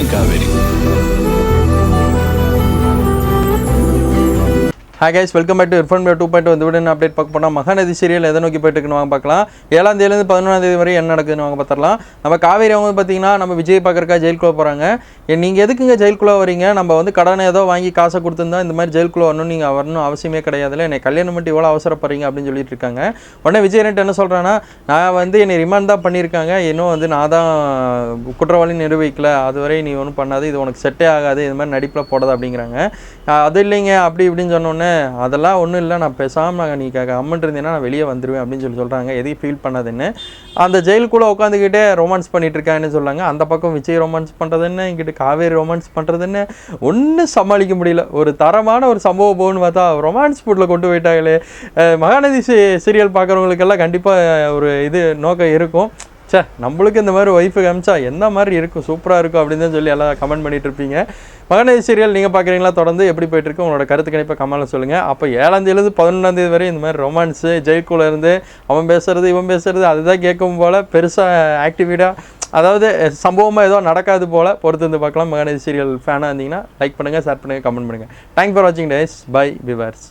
N Kaveri. Hi guys, welcome back to Irfan media 2.0. இந்த video update பார்க்க போனால் மகாநதி சீரியல் எதை நோக்கி போயிட்டு இருக்குன்னு வாங்க பார்க்கலாம். 7ஆம் தேதியிலேருந்து 11ஆம் தேதி வரை என்ன நடக்குதுன்னு வாங்க பார்த்துடலாம். நம்ம காவேரி அவங்க பார்த்தீங்கன்னா நம்ம விஜய் பார்க்குறக்கா ஜெயிலுக்குள்ளே போகிறாங்க. நீங்கள் எதுக்குங்க ஜெயிலுக்குள்ளே வரீங்க? நம்ம வந்து கடனை ஏதோ வாங்கி காசை கொடுத்துருந்தா இந்த மாதிரி ஜெயிலுக்குள்ளே வரணும், நீங்கள் வரணும் அவசியமே கிடையாதுல்ல, என்னை கல்யாணம் பண்ணிட்டு இவ்வளோ அவசரப்படுறீங்க அப்படின்னு சொல்லிட்டு இருக்காங்க. உடனே விஜய் ரெட்டு என்ன சொல்கிறான்னா, நான் வந்து என்னை ரிமாண்ட் தான் பண்ணியிருக்காங்க, இன்னும் வந்து நான் தான் குற்றவாளி நிரூபிக்கல, அதுவரை நீ ஒன்றும் பண்ணாது, இது உனக்கு செட்டே ஆகாது, இது மாதிரி நடிப்பில் போடாது அப்படிங்கிறாங்க. அது இல்லைங்க அப்படி இப்படின்னு சொன்னோன்னே, அதெல்லாம் ஒன்றும் இல்லை, நான் பேசாமல் நீ அம்மன் இருந்தேன்னா நான் வெளியே வந்துடுவேன் அப்படின்னு சொல்கிறாங்க. எதையும் ஃபீல் பண்ணாதுன்னு அந்த ஜெயிலுக்குள்ளே உட்காந்துக்கிட்டே ரொமான்ஸ் பண்ணிட்டு இருக்காங்கன்னு சொல்லாங்க. அந்த பக்கம் விஜய் ரொமான்ஸ் பண்ணுறதுன்னு, இங்கிட்டு காவேரி ரொமான்ஸ் பண்ணுறதுன்னு ஒன்றும் சமாளிக்க முடியல. ஒரு தரமான ஒரு சம்பவம் போகுன்னு பார்த்தா ரொமான்ஸ் ஃபுட்டில் கொண்டு போயிட்டாங்களே. மகாநதி சீரியல் பார்க்குறவங்களுக்கெல்லாம் கண்டிப்பாக ஒரு இது நோக்கம் இருக்கும், சே நம்மளுக்கு இந்த மாதிரி ஒய்ஃபு காமிச்சா என்ன மாதிரி இருக்கும், சூப்பராக இருக்கும் அப்படின்னு தான் சொல்லி எல்லாம் கமெண்ட் பண்ணிட்டு இருப்பீங்க. மகாநதி சீரியல் நீங்கள் பார்க்குறீங்களா? தொடர்ந்து எப்படி போயிட்டுருக்கு உங்களோட கருத்து கணிப்பை கமெண்ட்டில் சொல்லுங்கள். அப்போ 7ஆம் தேதியிலேருந்து 11ஆம் தேதி வரை இந்த மாதிரி ரொமான்ஸு ஜெயிலுக்குள்ளே இருந்து அவன் பேசுகிறது இவன் பேசுகிறது அதுதான் கேட்கும் போல் பெருசாக ஆக்டிவிட்டாக, அதாவது சம்பவமாக ஏதோ நடக்காது போல் பொறுத்து வந்து பார்க்கலாம். மகாநதி சீரியல் ஃபேனாக இருந்தீங்கன்னா லைக் பண்ணுங்கள், ஷேர் பண்ணுங்கள், கமெண்ட் பண்ணுங்கள். தேங்க்ஸ் ஃபார் வாட்சிங் டேஸ். Bye viewers.